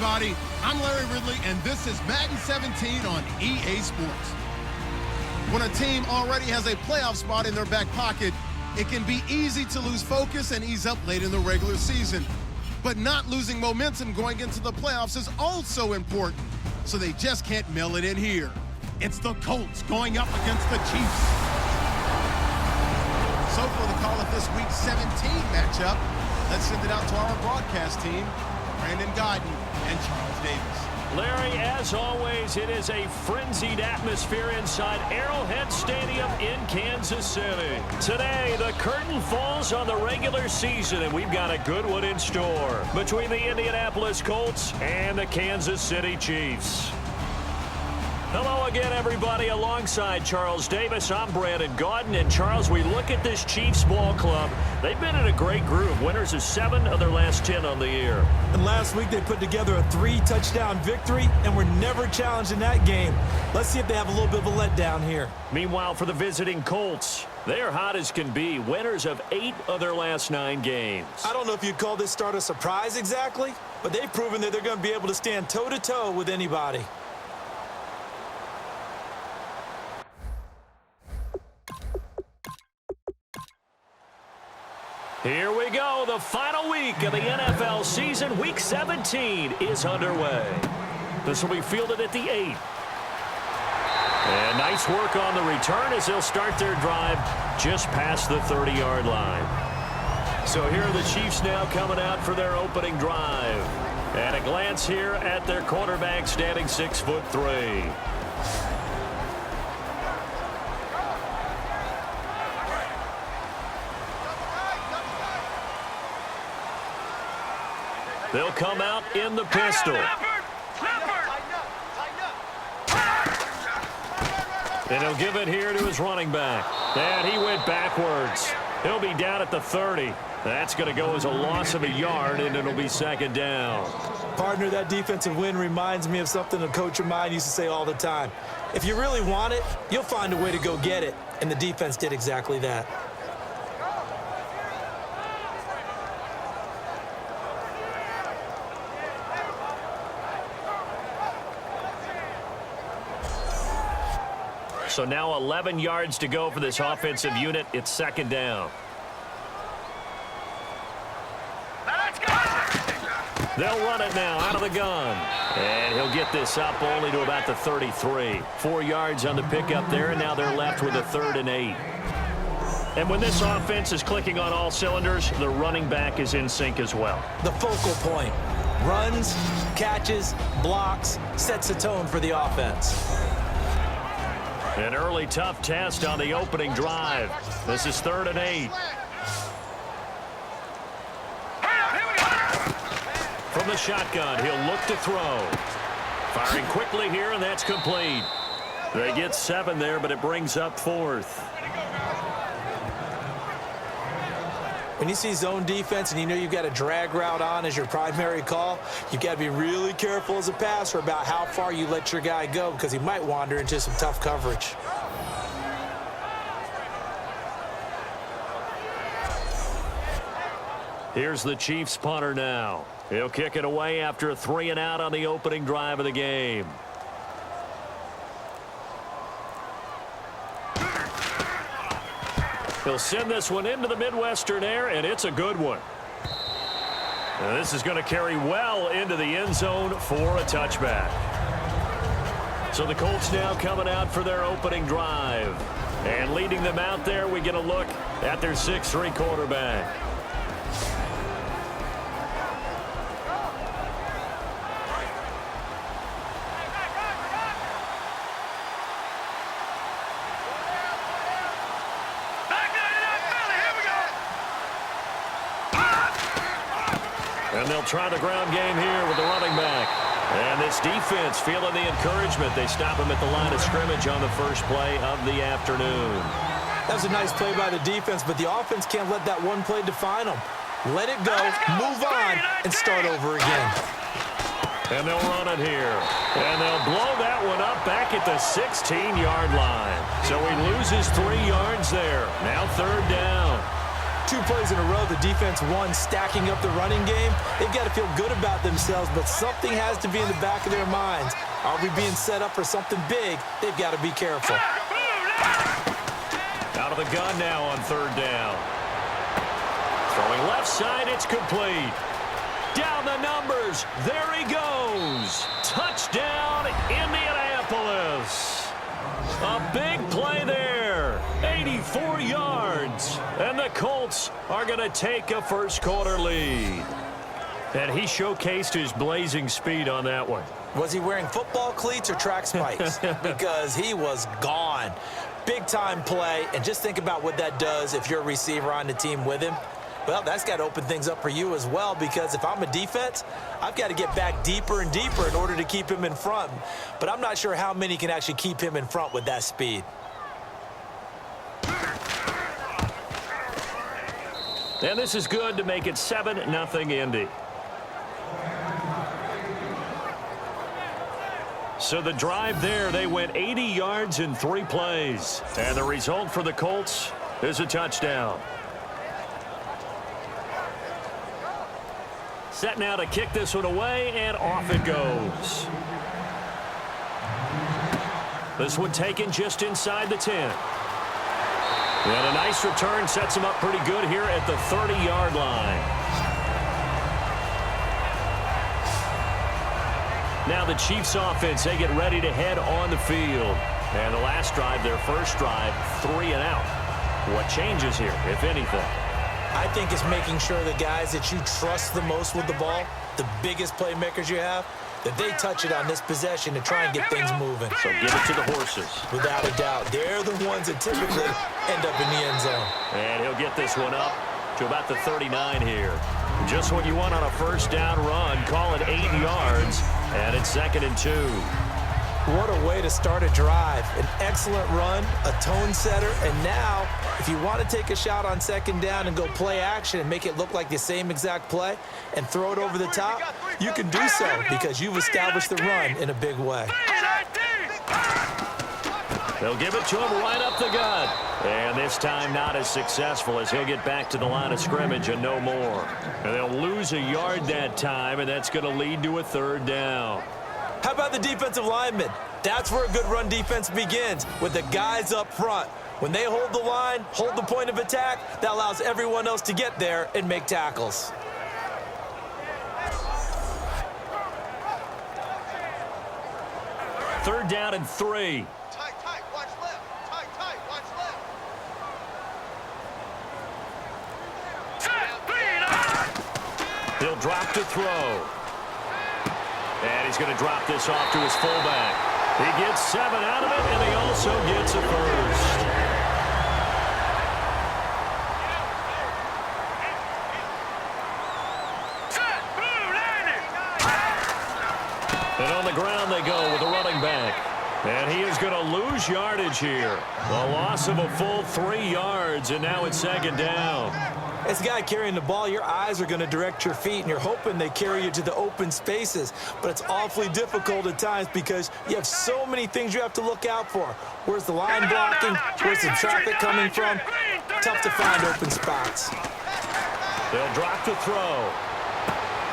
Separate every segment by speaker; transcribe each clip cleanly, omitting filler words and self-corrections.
Speaker 1: everybody. I'm Larry Ridley, and this is Madden 17 on EA Sports. When a team already has a playoff spot in their back pocket, it can be easy to lose focus and ease up late in the regular season. But not losing momentum going into the playoffs is also important, so they just can't mail it in here. It's the Colts going up against the Chiefs. So for the call of this Week 17 matchup, let's send it out to our broadcast team, Brandon Godden and Charles Davis.
Speaker 2: Larry, as always, it is a frenzied atmosphere inside Arrowhead Stadium in Kansas City. Today, the curtain falls on the regular season, and we've got a good one in store between the Indianapolis Colts and the Kansas City Chiefs. Hello again, everybody. Alongside Charles Davis, I'm Brandon Godden. And Charles, we look at this Chiefs ball club. They've been in a great groove. Winners of 7 of their last 10 on the year.
Speaker 3: And last week they put together a 3-touchdown victory and were never challenged in that game. Let's see if they have a little bit of a letdown here.
Speaker 2: Meanwhile, for the visiting Colts, they are hot as can be. Winners of 8 of their last 9 games.
Speaker 3: I don't know if you'd call this start a surprise exactly, but they've proven that they're going to be able to stand toe-to-toe with anybody.
Speaker 2: Here we go. The final week of the NFL season. Week 17 is underway. This will be fielded at the 8. And nice work on the return as they'll start their drive just past the 30-yard line. So here are the Chiefs now coming out for their opening drive. And a glance here at their quarterback standing 6'3". They'll come out in the pistol. And he'll give it here to his running back. And he went backwards. He'll be down at the 30. That's going to go as a loss of a yard, and it'll be second down.
Speaker 3: Partner, that defensive win reminds me of something a coach of mine used to say all the time. If you really want it, you'll find a way to go get it. And the defense did exactly that.
Speaker 2: So now 11 yards to go for this offensive unit. It's second down. They'll run it now out of the gun. And he'll get this up only to about the 33. 4 yards on the pickup there, and now they're left with a 3rd and 8. And when this offense is clicking on all cylinders, the running back is in sync as well.
Speaker 3: The focal point. Runs, catches, blocks, sets the tone for the offense.
Speaker 2: An early tough test on the opening drive. This is 3rd and 8. From the shotgun, he'll look to throw. Firing quickly here, and that's complete. They get 7 there, but it brings up 4th.
Speaker 3: When you see zone defense and you know you've got a drag route on as your primary call, you've got to be really careful as a passer about how far you let your guy go because he might wander into some tough coverage.
Speaker 2: Here's the Chiefs punter now. He'll kick it away after a 3-and-out on the opening drive of the game. He'll send this one into the Midwestern air, and it's a good one. Now this is going to carry well into the end zone for a touchback. So the Colts now coming out for their opening drive. And leading them out there, we get a look at their 6'3" quarterback. And they'll try the ground game here with the running back. And this defense feeling the encouragement. They stop him at the line of scrimmage on the first play of the afternoon.
Speaker 3: That was a nice play by the defense, but the offense can't let that one play define them. Let it go, move on, and start over again.
Speaker 2: And they'll run it here. And they'll blow that one up back at the 16-yard line. So he loses 3 yards there. Now 3rd down.
Speaker 3: 2 plays in a row, the defense won stacking up the running game. They've got to feel good about themselves, but something has to be in the back of their minds. Are we being set up for something big? They've got to be careful.
Speaker 2: Out of the gun now on 3rd down. Throwing left side, it's complete. Down the numbers. There he goes. Touchdown, Indianapolis. A big play there. 84 yards. And the Colts are going to take a first-quarter lead. And he showcased his blazing speed on that one.
Speaker 3: Was he wearing football cleats or track spikes? Because he was gone. Big-time play. And just think about what that does if you're a receiver on the team with him. Well, that's got to open things up for you as well, because if I'm a defense, I've got to get back deeper and deeper in order to keep him in front. But I'm not sure how many can actually keep him in front with that speed.
Speaker 2: And this is good to make it 7-0 Indy. So the drive there, they went 80 yards in 3 plays. And the result for the Colts is a touchdown. Set now to kick this one away, and off it goes. This one taken just inside the 10. And a nice return sets him up pretty good here at the 30-yard line. Now the Chiefs offense, they get ready to head on the field. And the last drive, their first drive, 3 and out. What changes here, if anything?
Speaker 3: I think it's making sure the guys that you trust the most with the ball, the biggest playmakers you have, that they touch it on this possession to try and get things moving.
Speaker 2: So give it to the horses.
Speaker 3: Without a doubt. They're the ones that typically end up in the end zone.
Speaker 2: And he'll get this one up to about the 39 here. Just what you want on a first down run. Call it 8 yards, and it's 2nd and 2.
Speaker 3: What a way to start a drive. An excellent run, a tone setter, and now if you want to take a shot on 2nd down and go play action and make it look like the same exact play and throw it over the top, you can do so because you've established the run in a big way.
Speaker 2: They'll give it to him right up the gut. And this time not as successful as he'll get back to the line of scrimmage and no more. And they'll lose a yard that time, and that's going to lead to a 3rd down.
Speaker 3: How about the defensive linemen? That's where a good run defense begins, with the guys up front. When they hold the line, hold the point of attack, that allows everyone else to get there and make tackles.
Speaker 2: Third down and 3.
Speaker 4: Tight, watch left. Tight, watch left.
Speaker 2: He'll drop to throw. And he's going to drop this off to his fullback. He gets 7 out of it, and he also gets a first. And on the ground they go with the running back. And he is going to lose yardage here. A loss of a full 3 yards, and now it's 2nd down.
Speaker 3: As a guy carrying the ball, your eyes are going to direct your feet, and you're hoping they carry you to the open spaces. But it's awfully difficult at times because you have so many things you have to look out for. Where's the line blocking? Where's the traffic coming from? Tough to find open spots.
Speaker 2: They'll drop to throw.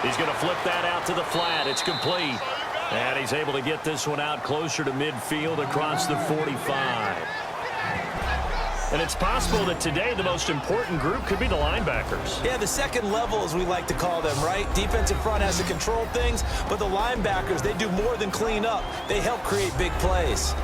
Speaker 2: He's going to flip that out to the flat. It's complete. And he's able to get this one out closer to midfield across the 45. And it's possible that today the most important group could be the linebackers.
Speaker 3: Yeah, the second level, as we like to call them, right? Defensive front has to control things, but the linebackers, they do more than clean up. They help create big plays.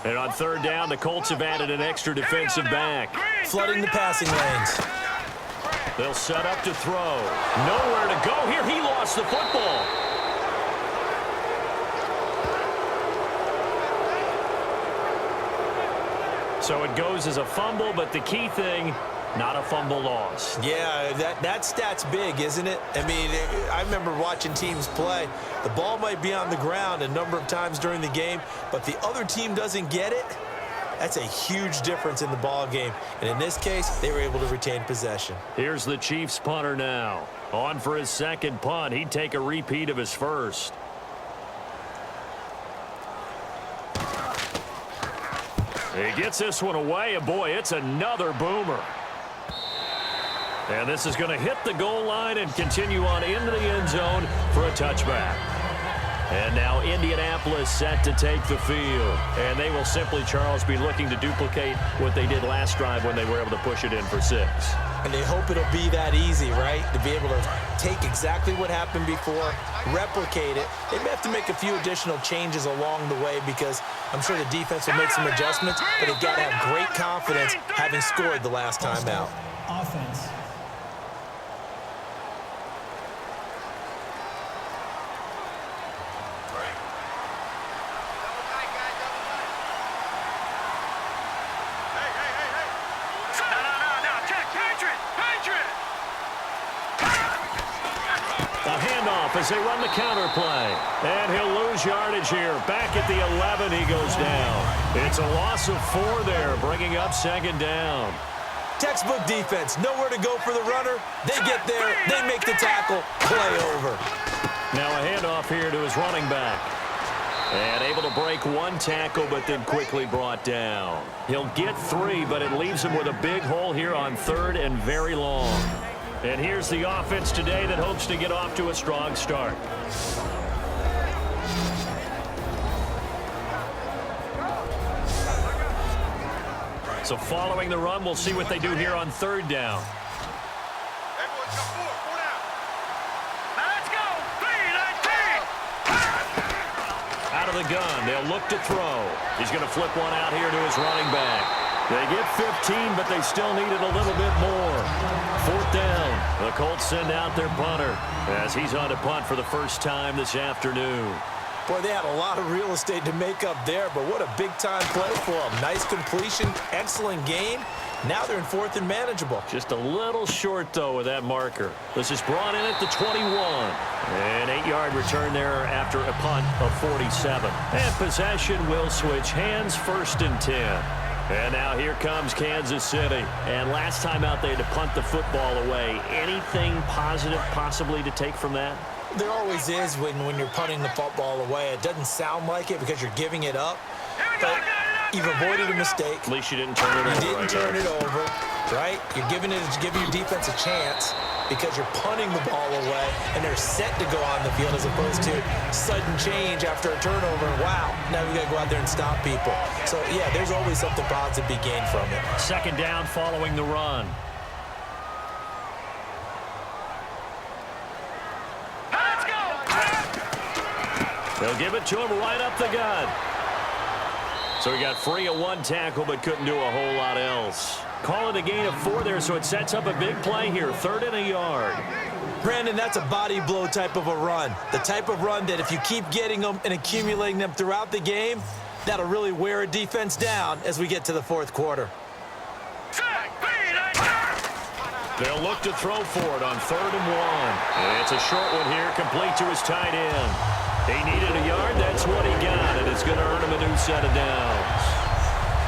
Speaker 2: And on 3rd down, the Colts have added an extra defensive back.
Speaker 3: Flooding the passing lanes.
Speaker 2: They'll set up to throw. Nowhere to go here. He lost the football. So it goes as a fumble, but the key thing, not a fumble loss.
Speaker 3: Yeah, that stat's big, isn't it? I mean, I remember watching teams play. The ball might be on the ground a number of times during the game, but the other team doesn't get it. That's a huge difference in the ball game. And in this case, they were able to retain possession.
Speaker 2: Here's the Chiefs punter now. On for his second punt. He'd take a repeat of his first. He gets this one away, and boy, it's another boomer. And this is going to hit the goal line and continue on into the end zone for a touchback. And now Indianapolis set to take the field. And they will simply, Charles, be looking to duplicate what they did last drive when they were able to push it in for 6.
Speaker 3: And they hope it'll be that easy, right? To be able to take exactly what happened before, replicate it. They may have to make a few additional changes along the way because I'm sure the defense will make some adjustments, but they've got to have great confidence having scored the last time out.
Speaker 5: Offense.
Speaker 2: As they run the counter play. And he'll lose yardage here. Back at the 11, he goes down. It's a loss of 4 there, bringing up 2nd down.
Speaker 3: Textbook defense. Nowhere to go for the runner. They get there. They make the tackle. Play over.
Speaker 2: Now a handoff here to his running back. And able to break 1 tackle, but then quickly brought down. He'll get 3, but it leaves him with a big hole here on 3rd and very long. And here's the offense today that hopes to get off to a strong start. So following the run, we'll see what they do here on 3rd down. Out of the gun, they'll look to throw. He's going to flip one out here to his running back. They get 15, but they still needed a little bit more. 4th down. The Colts send out their punter as he's on to punt for the first time this afternoon.
Speaker 3: Boy, they had a lot of real estate to make up there, but what a big-time play for them. Nice completion, excellent game. Now they're in 4th and manageable.
Speaker 2: Just a little short, though, with that marker. This is brought in at the 21. An 8-yard return there after a punt of 47. And possession will switch hands, 1st and 10. And now here comes Kansas City. And last time out, they had to punt the football away. Anything positive possibly to take from that?
Speaker 3: There always is when you're punting the football away. It doesn't sound like it because you're giving it up. But you've avoided a mistake.
Speaker 2: At least you didn't turn it over.
Speaker 3: You didn't turn it over, right? You're giving your defense a chance because you're punting the ball away, and they're set to go on the field as opposed to sudden change after a turnover. And wow, now we got to go out there and stop people. So, yeah, there's always something positive to be gained from it.
Speaker 2: 2nd down following the run. Let's go! They'll give it to him right up the gut. So he got free of 1 tackle but couldn't do a whole lot else. Call it a gain of 4 there, so it sets up a big play here. 3rd and a yard.
Speaker 3: Brandon, that's a body blow type of a run. The type of run that if you keep getting them and accumulating them throughout the game, that'll really wear a defense down as we get to the 4th quarter.
Speaker 2: They'll look to throw for it on 3rd and 1. It's a short one here, complete to his tight end. He needed a yard, that's what he got, and it's going to earn him a new set of downs.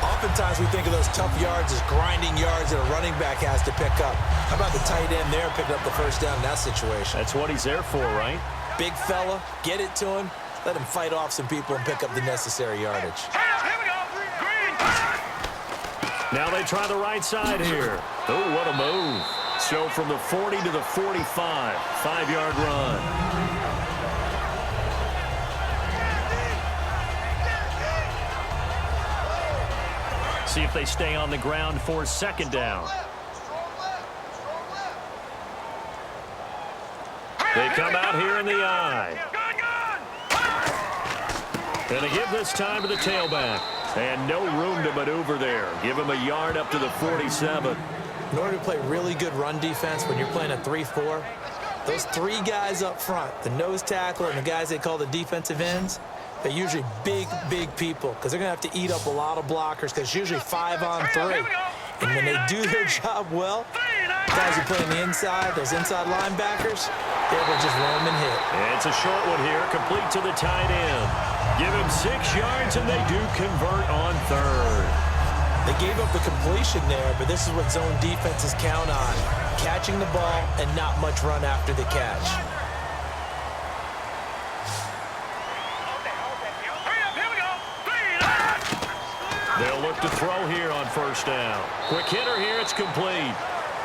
Speaker 3: Oftentimes we think of those tough yards as grinding yards that a running back has to pick up. How about the tight end there picking up the 1st down in that situation?
Speaker 2: That's what he's there for, right?
Speaker 3: Big fella, get it to him, let him fight off some people and pick up the necessary yardage.
Speaker 4: Here we go. Green.
Speaker 2: Now they try the right side here. Oh, what a move. So from the 40 to the 45, 5-yard run. See if they stay on the ground for 2nd down. They come out here in the eye. And they give this time to the tailback. And no room to maneuver there. Give him a yard up to the 47.
Speaker 3: In order to play really good run defense when you're playing a 3-4, those 3 guys up front, the nose tackle and the guys they call the defensive ends, they're usually big, big people because they're going to have to eat up a lot of blockers because it's usually 5 on 3. And when they do their job well, guys who play on the inside, those inside linebackers, they're able to just roam and hit.
Speaker 2: And it's a short one here, complete to the tight end. Give him 6 yards, and they do convert on 3rd.
Speaker 3: They gave up the completion there, but this is what zone defenses count on, catching the ball and not much run after the catch.
Speaker 2: They'll look to throw here on first down. Quick hitter here. It's complete.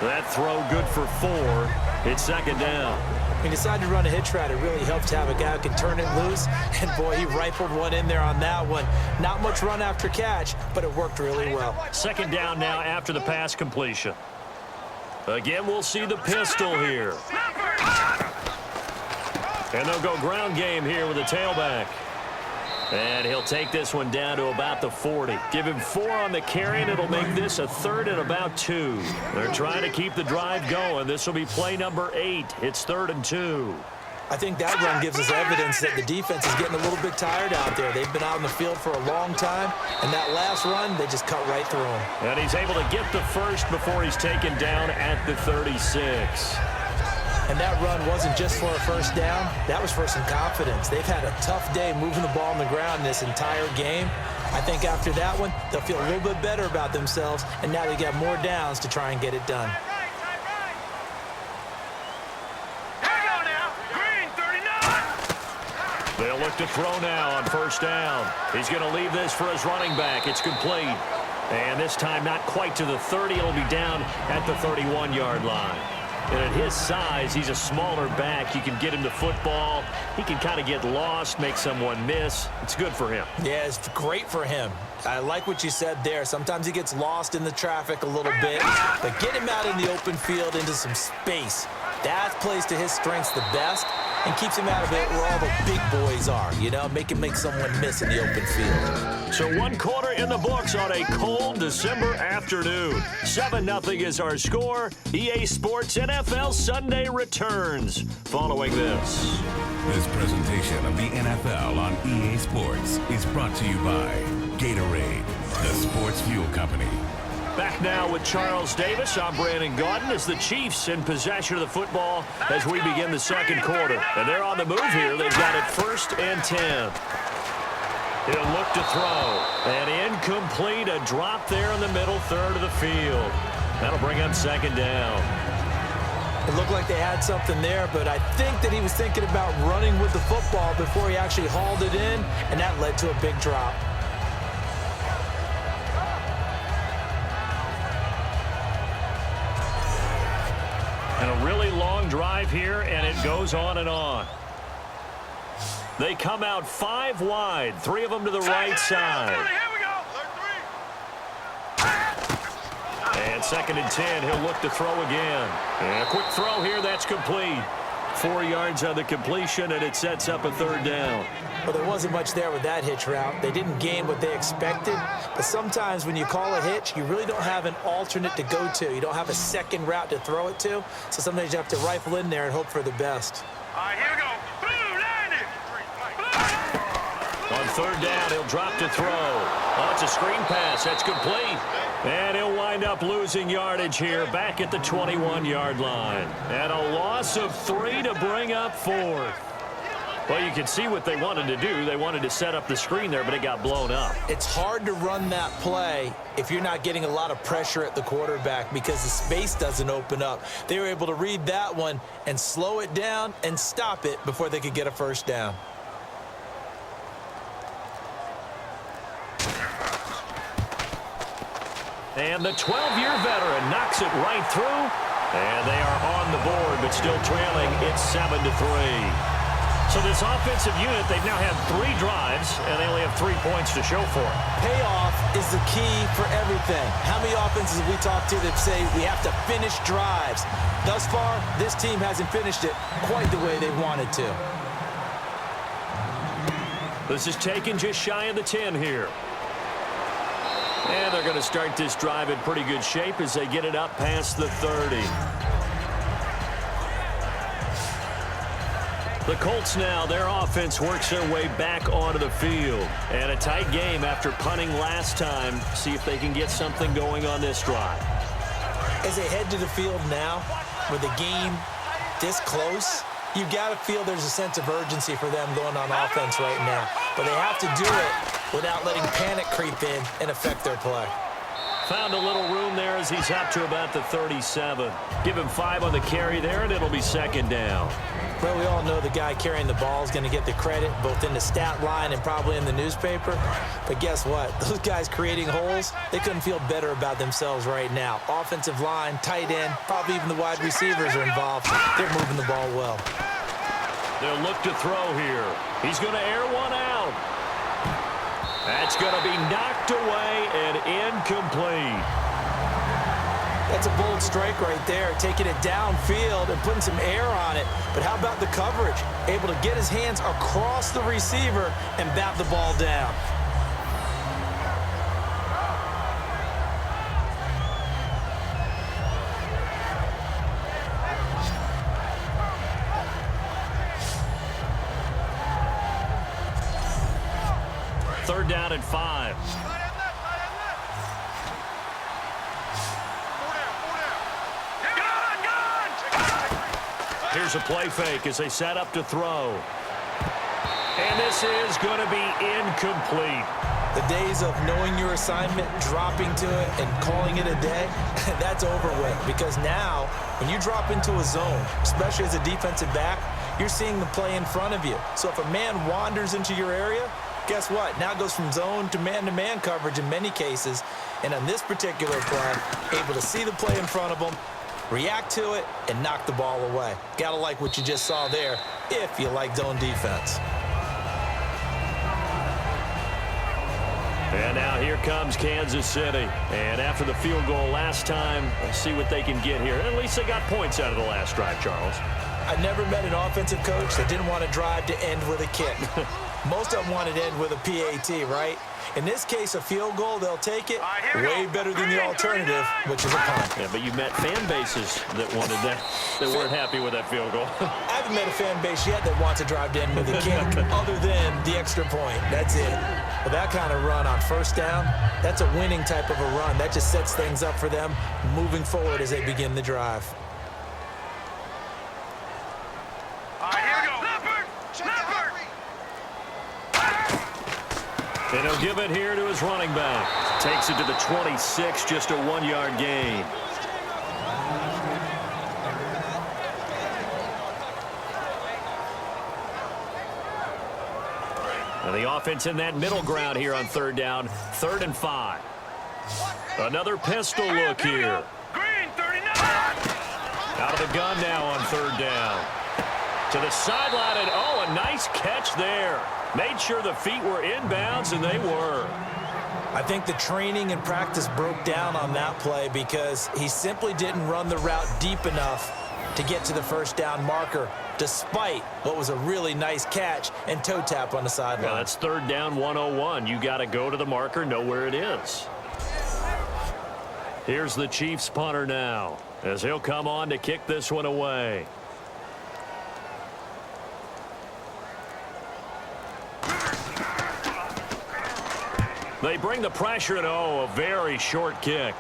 Speaker 2: That throw good for 4. It's second down.
Speaker 3: He decided to run a hitch route. It really helped to have a guy who can turn it loose. And, boy, he rifled one in there on that one. Not much run after catch, but it worked really well.
Speaker 2: Second down now after the pass completion. Again, we'll see the pistol here. And they'll go ground game here with the tailback. And he'll take this one down to about the 40. Give him 4 on the carry, and it'll make this a 3rd and about 2. They're trying to keep the drive going. This will be play number 8. It's 3rd and 2.
Speaker 3: I think that run gives us evidence that the defense is getting a little bit tired out there. They've been out on the field for a long time, and that last run, they just cut right through him.
Speaker 2: And he's able to get the first before he's taken down at the 36.
Speaker 3: And that run wasn't just for a first down. That was for some confidence. They've had a tough day moving the ball on the ground this entire game. I think after that one, they'll feel a little bit better about themselves, and now they got more downs to try and get it done.
Speaker 2: They'll look to throw now on first down. He's going to leave this for his running back. It's complete. And this time not quite to the 30. It'll be down at the 31-yard line. And at his size, he's a smaller back. You can get him the football. He can kind of get lost, make someone miss. It's good for him.
Speaker 3: Yeah, it's great for him. I like what you said there. Sometimes he gets lost in the traffic a little bit. But get him out in the open field into some space. That plays to his strengths the best and keeps him out of it where all the big boys are, you know, make someone miss in the open field.
Speaker 2: So 1 quarter in the books on a cold December afternoon. 7-0 is our score. EA Sports NFL Sunday returns following this.
Speaker 5: This presentation of the NFL on EA Sports is brought to you by Gatorade, the sports fuel company.
Speaker 2: Back now with Charles Davis. I'm Brandon Gaudin as the Chiefs in possession of the football as we begin the second quarter. And they're on the move here. They've got it 1st and 10. He'll look to throw. And incomplete. A drop there in the middle third of the field. That'll bring up second down.
Speaker 3: It looked like they had something there, but I think that he was thinking about running with the football before he actually hauled it in, and that led to a big drop.
Speaker 2: And a really long drive here, and it goes on and on. They come out 5 wide, 3 of them to the right side. And 2nd and 10, he'll look to throw again. And a quick throw here, that's complete. 4 yards on the completion, and it sets up a 3rd down.
Speaker 3: Well, there wasn't much there with that hitch route. They didn't gain what they expected. But sometimes when you call a hitch, you really don't have an alternate to go to. You don't have a second route to throw it to. So sometimes you have to rifle in there and hope for the best.
Speaker 4: All right, here we go.
Speaker 2: On 3rd down, he'll drop to throw. Oh, it's a screen pass. That's complete. And he'll wind up losing yardage here back at the 21-yard line. And a loss of 3 to bring up 4th. Well, you can see what they wanted to do. They wanted to set up the screen there, but it got blown up.
Speaker 3: It's hard to run that play if you're not getting a lot of pressure at the quarterback because the space doesn't open up. They were able to read that one and slow it down and stop it before they could get a first down.
Speaker 2: And the 12-year veteran knocks it right through. And they are on the board, but still trailing. It's 7-3. So this offensive unit, they've now had 3 drives, and they only have 3 points to show for it.
Speaker 3: Payoff is the key for everything. How many offenses have we talked to that say we have to finish drives? Thus far, this team hasn't finished it quite the way they wanted to.
Speaker 2: This is taken just shy of the 10 here. And they're going to start this drive in pretty good shape as they get it up past the 30. The Colts now, their offense works their way back onto the field. And a tight game after punting last time. See if they can get something going on this drive.
Speaker 3: As they head to the field now, with the game this close, you've got to feel there's a sense of urgency for them going on offense right now. But they have to do it without letting panic creep in and affect their play.
Speaker 2: Found a little room there as he's up to about the 37. Give him 5 on the carry there, and it'll be second down.
Speaker 3: Well, we all know the guy carrying the ball is going to get the credit, both in the stat line and probably in the newspaper. But guess what? Those guys creating holes, they couldn't feel better about themselves right now. Offensive line, tight end, probably even the wide receivers are involved. They're moving the ball well.
Speaker 2: They'll look to throw here. He's going to air one out. That's going to be knocked away and incomplete.
Speaker 3: That's a bold strike right there, taking it downfield and putting some air on it. But how about the coverage? Able to get his hands across the receiver and bat the ball down.
Speaker 2: Third down and 5. Here's a play fake as they set up to throw. And this is going to be incomplete.
Speaker 3: The days of knowing your assignment, dropping to it, and calling it a day, that's over with. Because now, when you drop into a zone, especially as a defensive back, you're seeing the play in front of you. So if a man wanders into your area, guess what? Now it goes from zone to man coverage in many cases. And on this particular play, able to see the play in front of him, react to it, and knock the ball away. Gotta like what you just saw there if you like zone defense.
Speaker 2: And now here comes Kansas City. And after the field goal last time, let's see what they can get here. At least they got points out of the last drive, Charles.
Speaker 3: I never met an offensive coach that didn't want to drive to end with a kick. Most of them wanted to end with a PAT, right? In this case, a field goal, they'll take it way better than the alternative, which is a punt.
Speaker 2: Yeah, but you met fan bases that wanted that, that weren't happy with that field goal.
Speaker 3: I haven't met a fan base yet that wants to drive to end with a kick other than the extra point. That's it. But that kind of run on first down, that's a winning type of a run. That just sets things up for them moving forward as they begin the drive.
Speaker 2: And he'll give it here to his running back. Takes it to the 26, just a 1-yard gain. And the offense in that middle ground here on third down, 3rd and 5. Another pistol look here.
Speaker 4: Green, 39.
Speaker 2: Out of the gun now on 3rd down. To the sideline, and oh, a nice catch there. Made sure the feet were inbounds, and they were.
Speaker 3: I think the training and practice broke down on that play because he simply didn't run the route deep enough to get to the first down marker, despite what was a really nice catch and toe tap on the sideline.
Speaker 2: Well, that's 3rd down 101. You got to go to the marker, know where it is. Here's the Chiefs punter now, as he'll come on to kick this one away. They bring the pressure, and oh, a very short kick.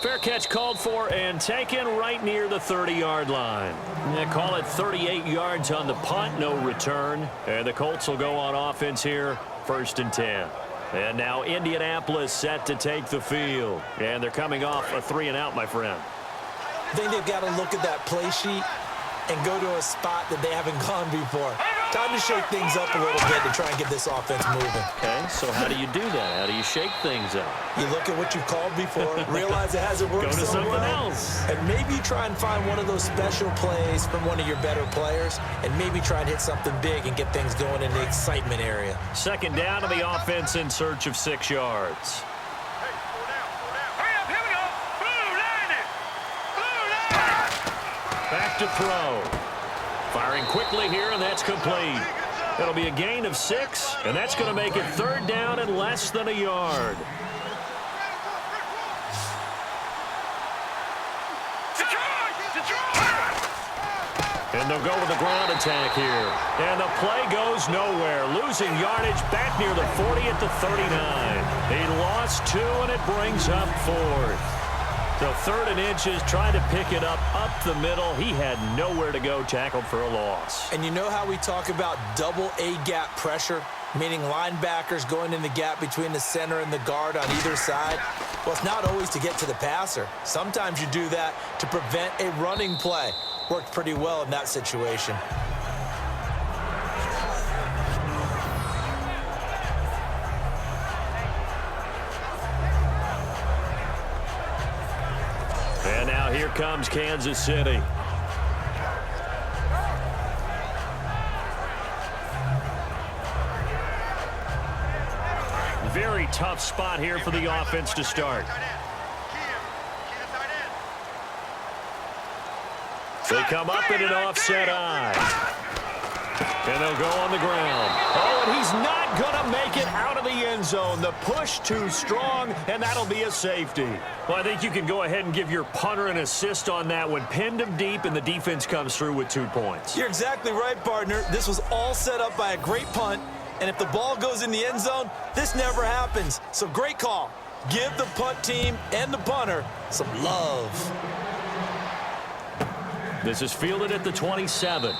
Speaker 2: Fair catch called for and taken right near the 30-yard line. Yeah, call it 38 yards on the punt, no return. And the Colts will go on offense here, 1st and 10. And now Indianapolis set to take the field. And they're coming off a 3-and-out, my friend.
Speaker 3: I think they've got to look at that play sheet and go to a spot that they haven't gone before. Time to shake things up a little bit to try and get this offense moving.
Speaker 2: Okay, so how do you do that? How do you shake things up?
Speaker 3: You look at what you've called before, realize it hasn't worked
Speaker 2: Go to
Speaker 3: so
Speaker 2: something
Speaker 3: well,
Speaker 2: else.
Speaker 3: and maybe try and find one of those special plays from one of your better players, and maybe try and hit something big and get things going in the excitement area.
Speaker 2: 2nd down to the offense in search of 6 yards.
Speaker 4: Hurry up, here we go. Blue line it. Blue line.
Speaker 2: Back to throw. Firing quickly here, and that's complete. It'll be a gain of 6, and that's going to make it 3rd down and less than a yard. And they'll go with the ground attack here. And the play goes nowhere. Losing yardage back near the 40 at the 39. He lost 2, and it brings up 4th. So 3rd and inches, trying to pick it up the middle. He had nowhere to go, tackled for a loss.
Speaker 3: And you know how we talk about double A-gap pressure? meaning linebackers going in the gap between the center and the guard on either side. Well, it's not always to get to the passer. Sometimes you do that to prevent a running play. Worked pretty well in that situation.
Speaker 2: And now here comes Kansas City. Very tough spot here for the offense to start. They come up in an offset eye. And they'll go on the ground. Oh, and he's not going to make it out of the end zone. The push too strong, and that'll be a safety. Well, I think you can go ahead and give your punter an assist on that one. Pinned him deep, and the defense comes through with 2 points.
Speaker 3: You're exactly right, partner. This was all set up by a great punt. And if the ball goes in the end zone, this never happens. So great call. Give the punt team and the punter some love.
Speaker 2: This is fielded at the 27.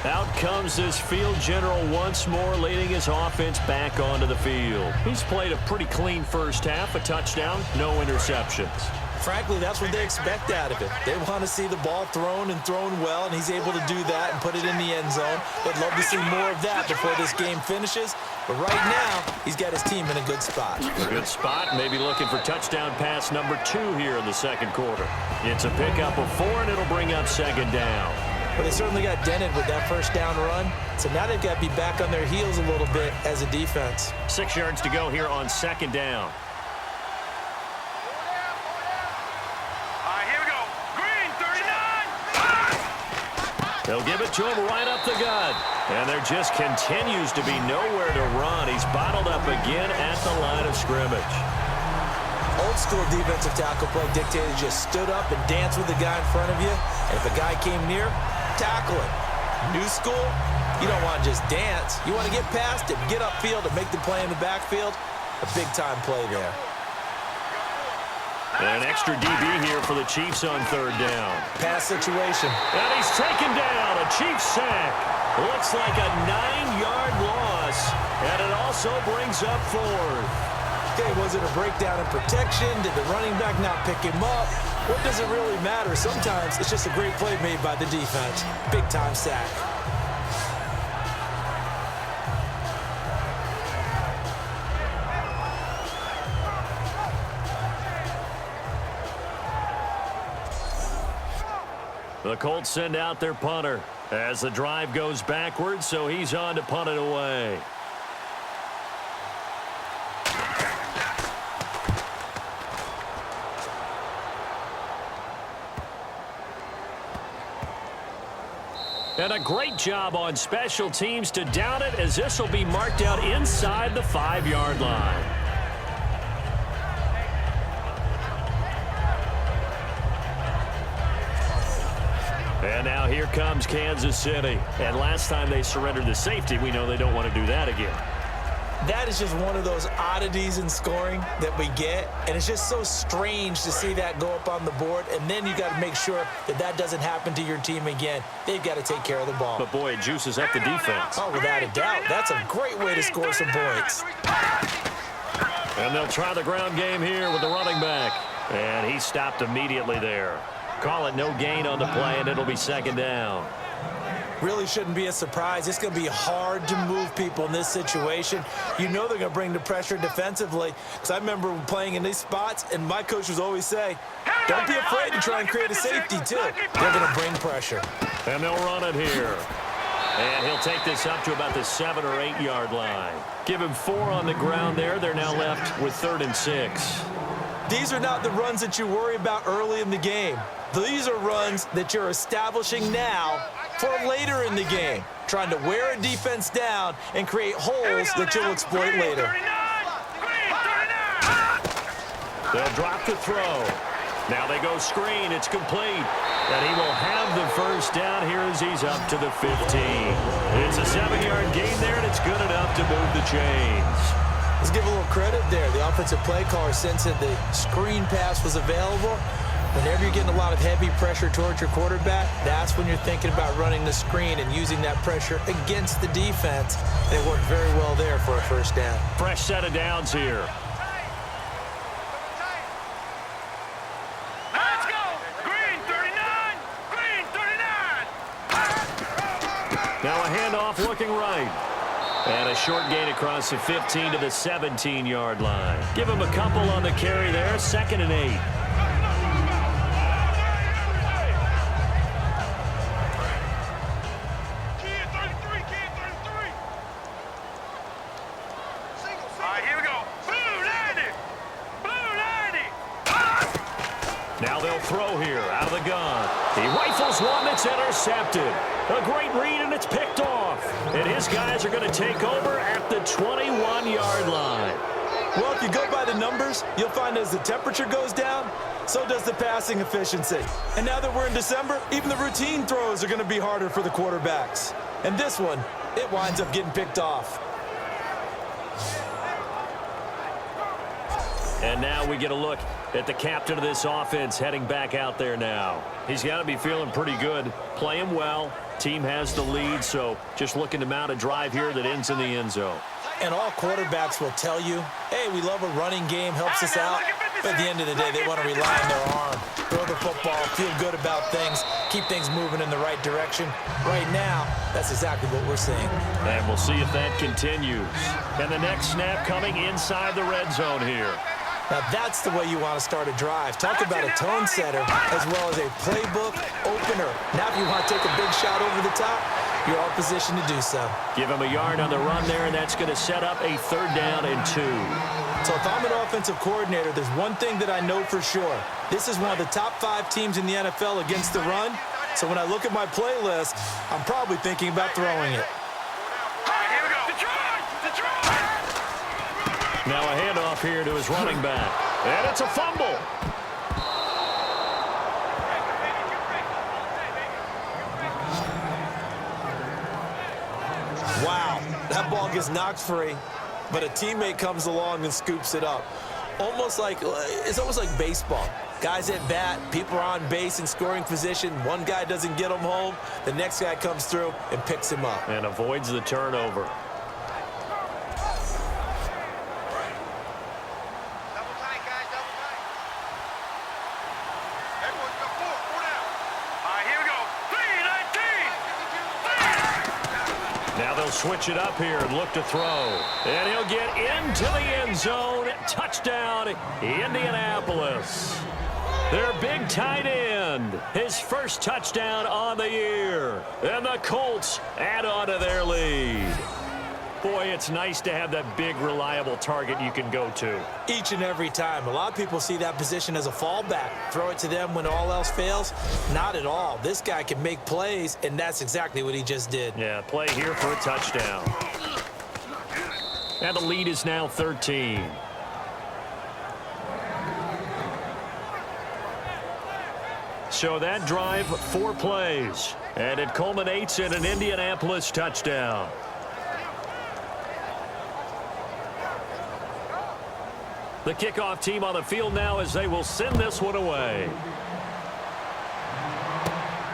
Speaker 2: Out comes this field general once more, leading his offense back onto the field. He's played a pretty clean first half, a touchdown, no interceptions.
Speaker 3: Frankly, that's what they expect out of him. They want to see the ball thrown and thrown well, and he's able to do that and put it in the end zone. They'd love to see more of that before this game finishes. But right now, he's got his team in a good spot.
Speaker 2: A good spot, maybe looking for touchdown pass number 2 here in the second quarter. It's a pickup of 4, and it'll bring up second down.
Speaker 3: But they certainly got dented with that first down run. So now they've got to be back on their heels a little bit as a defense.
Speaker 2: 6 yards to go here on second down. They'll give it to him right up the gut. And there just continues to be nowhere to run. He's bottled up again at the line of scrimmage.
Speaker 3: Old school defensive tackle play dictated just stood up and danced with the guy in front of you. And if a guy came near, tackle him. New school, you don't want to just dance. You want to get past it, get upfield, and make the play in the backfield. A big-time play there.
Speaker 2: And an extra DB here for the Chiefs on third down.
Speaker 3: Pass situation.
Speaker 2: And he's taken down. A Chiefs sack. Looks like a 9-yard loss. And it also brings up 4th.
Speaker 3: Okay, was it a breakdown in protection? Did the running back not pick him up? What does it really matter? Sometimes it's just a great play made by the defense. Big-time sack.
Speaker 2: The Colts send out their punter as the drive goes backwards, so he's on to punt it away. And a great job on special teams to down it, as this will be marked out inside the 5-yard line. And now here comes Kansas City. And last time they surrendered the safety, we know they don't want to do that again.
Speaker 3: That is just one of those oddities in scoring that we get, and it's just so strange to see that go up on the board, and then you got to make sure that that doesn't happen to your team again. They've got to take care of the ball.
Speaker 2: But, boy, it juices up the defense.
Speaker 3: Oh, without a doubt. That's a great way to score some points.
Speaker 2: And they'll try the ground game here with the running back. And he stopped immediately there. Call it no gain on the play, and it'll be second down.
Speaker 3: Really shouldn't be a surprise. It's going to be hard to move people in this situation. You know they're going to bring the pressure defensively. Because I remember playing in these spots, and my coach would always say, don't be afraid to try and create a safety, too. They're going to bring pressure.
Speaker 2: And they'll run it here. And he'll take this up to about the 7- or 8-yard line. Give him 4 on the ground there. They're now left with 3rd and 6.
Speaker 3: These are not the runs that you worry about early in the game. These are runs that you're establishing now for later in the game, trying to wear a defense down and create holes that you'll exploit later.
Speaker 2: They'll drop the throw. Now they go screen. It's complete. And he will have the first down here as he's up to the 15. It's a 7-yard gain there, and it's good enough to move the chains.
Speaker 3: Let's give a little credit there. The offensive play caller sensed that the screen pass was available, Whenever you're getting a lot of heavy pressure towards your quarterback, that's when you're thinking about running the screen and using that pressure against the defense. And it worked very well there for a first down.
Speaker 2: Fresh set of downs here.
Speaker 4: Let's go! Green 39! Green 39!
Speaker 2: Now a handoff looking right. And a short gain across the 15 to the 17-yard line. Give him a couple on the carry there, 2nd and 8. Now they'll throw here out of the gun. He rifles one that's intercepted. A great read, and it's picked off. And his guys are going to take over at the 21-yard line.
Speaker 3: Well, if you go by the numbers, you'll find as the temperature goes down, so does the passing efficiency. And now that we're in December, even the routine throws are going to be harder for the quarterbacks. And this one, it winds up getting picked off.
Speaker 2: And now we get a look at the captain of this offense heading back out there now. He's got to be feeling pretty good, playing well. Team has the lead, so just looking to mount a drive here that ends in the end zone.
Speaker 3: And all quarterbacks will tell you, hey, we love a running game, helps us out. But at the end of the day, they want to rely on their arm, throw the football, feel good about things, keep things moving in the right direction. Right now, that's exactly what we're seeing.
Speaker 2: And we'll see if that continues. And the next snap coming inside the red zone here.
Speaker 3: Now that's the way you want to start a drive. Talk about a tone setter as well as a playbook opener. Now if you want to take a big shot over the top, you're all positioned to do so.
Speaker 2: Give him a yard on the run there, and that's going to set up a 3rd down and 2.
Speaker 3: So if I'm an offensive coordinator, there's one thing that I know for sure. This is one of the top 5 teams in the NFL against the run. So when I look at my playlist, I'm probably thinking about throwing it.
Speaker 4: Here we go. Detroit!
Speaker 2: Now a handoff here to his running back. And it's a fumble.
Speaker 3: Wow, that ball gets knocked free, but a teammate comes along and scoops it up. It's almost like baseball. Guys at bat, people are on base in scoring position. One guy doesn't get him home. The next guy comes through and picks him up.
Speaker 2: And avoids the turnover. Switch it up here and look to throw. And he'll get into the end zone. Touchdown, Indianapolis. Their big tight end. His first touchdown on the year. And the Colts add on to their lead. Boy, it's nice to have that big, reliable target you can go to.
Speaker 3: Each and every time. A lot of people see that position as a fallback. Throw it to them when all else fails. Not at all. This guy can make plays, and that's exactly what he just did.
Speaker 2: Yeah, play here for a touchdown. And the lead is now 13. So that drive, 4 plays. And it culminates in an Indianapolis touchdown. The kickoff team on the field now as they will send this one away.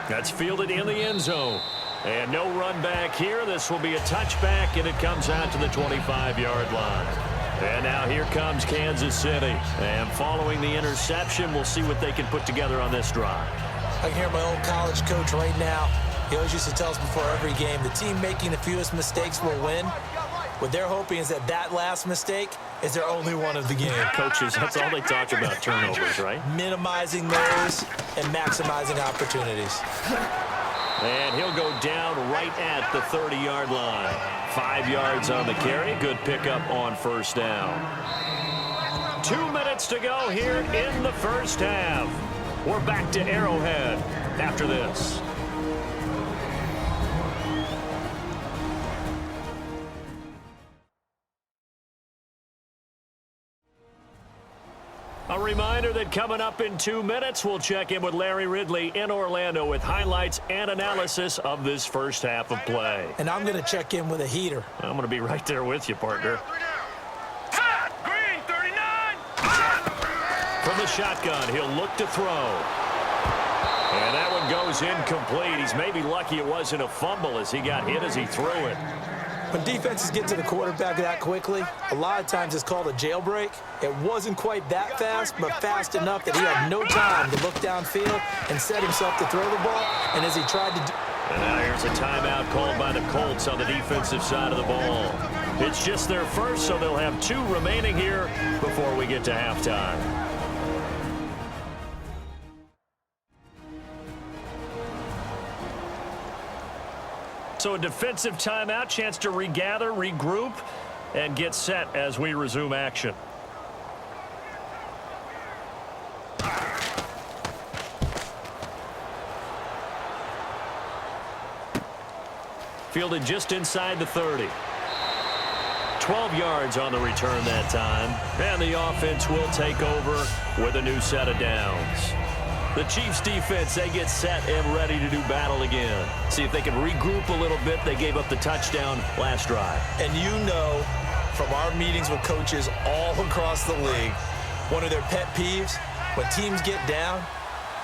Speaker 2: That's fielded in the end zone. And no run back here. This will be a touchback, and it comes out to the 25-yard line. And now here comes Kansas City. And following the interception, we'll see what they can put together on this drive.
Speaker 3: I can hear my old college coach right now. He always used to tell us before every game, the team making the fewest mistakes will win. What they're hoping is that last mistake is their only one of the game.
Speaker 2: Coaches, that's all they talk about, turnovers, right?
Speaker 3: Minimizing those and maximizing opportunities.
Speaker 2: And he'll go down right at the 30-yard line. 5 yards on the carry. Good pickup on first down. 2 minutes to go here in the first half. We're back to Arrowhead after this. A reminder that coming up in 2 minutes, we'll check in with Larry Ridley in Orlando with highlights and analysis of this first half of play.
Speaker 3: And I'm going to check in with a heater.
Speaker 2: I'm going to be right there with you, partner.
Speaker 4: Green 39.
Speaker 2: For From the shotgun, he'll look to throw. And that one goes incomplete. He's maybe lucky it wasn't a fumble as he got hit as he threw it.
Speaker 3: When defenses get to the quarterback that quickly, a lot of times it's called a jailbreak. It wasn't quite that fast, but fast enough that he had no time to look downfield and set himself to throw the ball. And as he tried to do...
Speaker 2: And now here's a timeout called by the Colts on the defensive side of the ball. It's just their first, so they'll have 2 remaining here before we get to halftime. So a defensive timeout, chance to regather, regroup, and get set as we resume action. Fielded just inside the 30. 12 yards on the return that time. And the offense will take over with a new set of downs. The Chiefs defense, they get set and ready to do battle again. See if they can regroup a little bit. They gave up the touchdown last drive.
Speaker 3: And you know from our meetings with coaches all across the league, one of their pet peeves, when teams get down,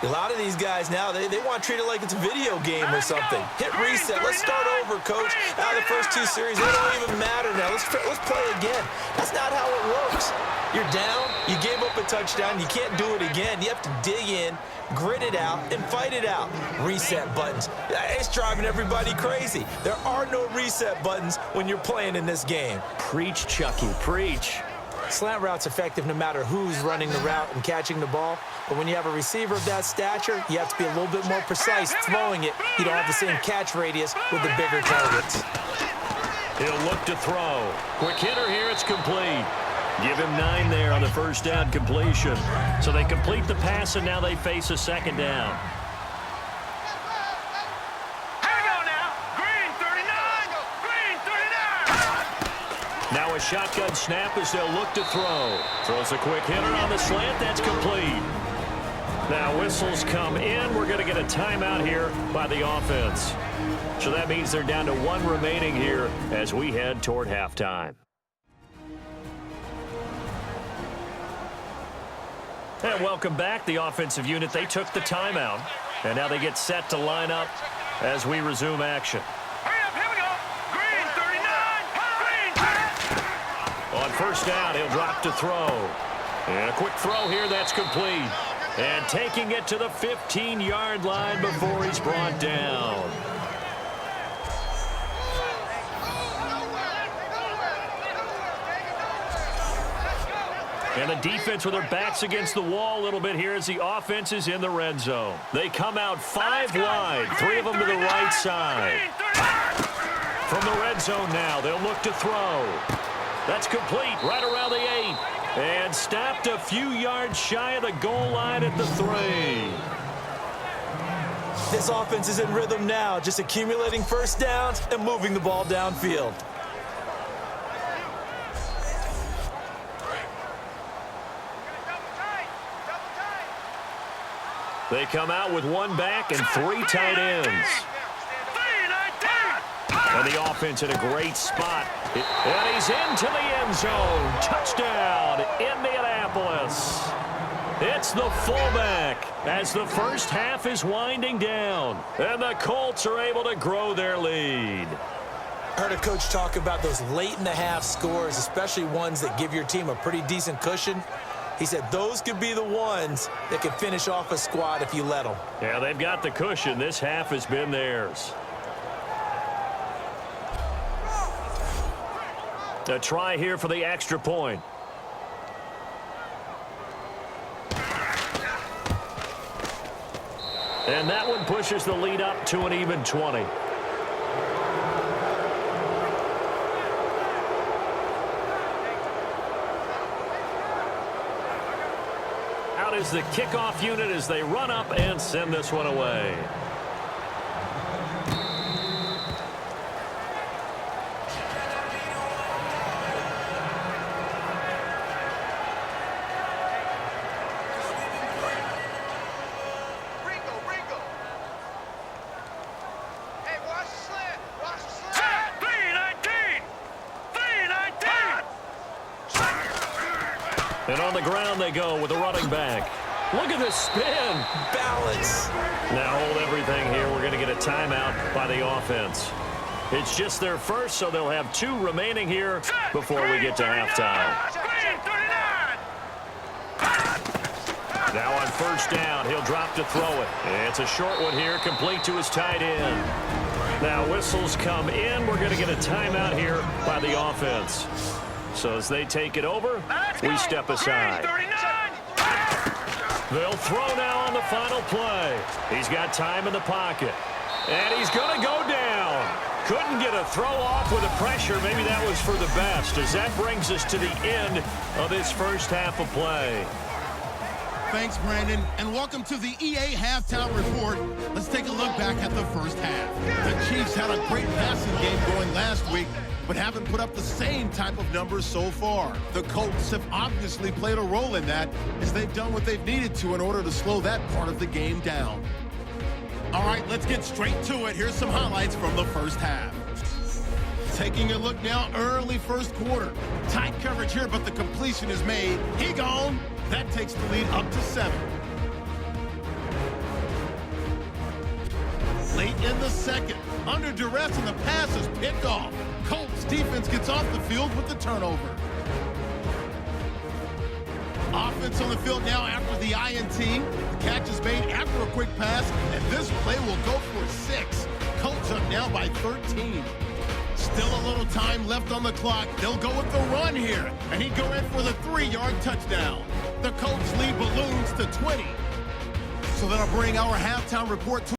Speaker 3: a lot of these guys now, they want to treat it like it's a video game or something. Hit reset. Let's start over, coach. Out of the first 2 series, they don't even matter now. Let's play again. That's not how it works. You're down. You gave up a touchdown. You can't do it again. You have to dig in, grit it out, and fight it out. Reset buttons. It's driving everybody crazy. There are no reset buttons when you're playing in this game.
Speaker 2: Preach, Chucky, preach.
Speaker 3: Slant route's effective no matter who's running the route and catching the ball. But when you have a receiver of that stature, you have to be a little bit more precise throwing it. You don't have the same catch radius with the bigger targets.
Speaker 2: He'll look to throw. Quick hitter here, it's complete. Give him 9 there on the first down completion. So they complete the pass, and now they face a second down.
Speaker 4: Hang on now. Green 39. Green 39.
Speaker 2: Now a shotgun snap as they'll look to throw. Throws a quick hitter on the slant. That's complete. Now whistles come in. We're going to get a timeout here by the offense. So that means they're down to 1 remaining here as we head toward halftime. And welcome back. The offensive unit, they took the timeout. And now they get set to line up as we resume action.
Speaker 4: Hurry up, here we go. Green 39. Green.
Speaker 2: On first down, he'll drop to throw. And a quick throw here, that's complete. And taking it to the 15-yard line before he's brought down. And the defense with their backs against the wall a little bit here as the offense is in the red zone. They come out 5 wide, 3 of them to the right side. From the red zone now, they'll look to throw. That's complete right around the 8. And stopped a few yards shy of the goal line at the 3.
Speaker 3: This offense is in rhythm now, just accumulating first downs and moving the ball downfield.
Speaker 2: They come out with 1 back and 3 tight ends. And the offense in a great spot. And he's into the end zone. Touchdown, Indianapolis. It's the fullback as the first half is winding down. And the Colts are able to grow their lead.
Speaker 3: I heard a coach talk about those late-in-the-half scores, especially ones that give your team a pretty decent cushion. He said those could be the ones that could finish off a squad if you let them.
Speaker 2: Yeah, they've got the cushion. This half has been theirs. A try here for the extra point. And that one pushes the lead up to an even 20. Out is the kickoff unit as they run up and send this one away. And on the ground they go with the running back. Look at this spin.
Speaker 3: Balance.
Speaker 2: Now hold everything here. We're going to get a timeout by the offense. It's just their first, so they'll have 2 remaining here before we get to halftime. Now on first down, he'll drop to throw it. It's a short one here, complete to his tight end. Now whistles come in. We're going to get a timeout here by the offense. So as they take it over, we step aside. They'll throw now on the final play. He's got time in the pocket. And he's going to go down. Couldn't get a throw off with the pressure. Maybe that was for the best, as that brings us to the end of this first half of play.
Speaker 1: Thanks, Brandon, and welcome to the EA Halftime Report. Let's take a look back at the first half. The Chiefs had a great passing game going last week, but haven't put up the same type of numbers so far. The Colts have obviously played a role in that, as they've done what they've needed to in order to slow that part of the game down. All right, let's get straight to it. Here's some highlights from the first half. Taking a look now, early first quarter. Tight coverage here, but the completion is made. He gone. That takes the lead up to 7. Late in the second, under duress, and the pass is picked off. Colts defense gets off the field with the turnover. Offense on the field now after the INT. The catch is made after a quick pass, and this play will go for 6. Colts up now by 13. Still a little time left on the clock. They'll go with the run here, and he'd go in for the 3-yard touchdown. The Colts lead balloons to 20. So that'll bring our halftime report to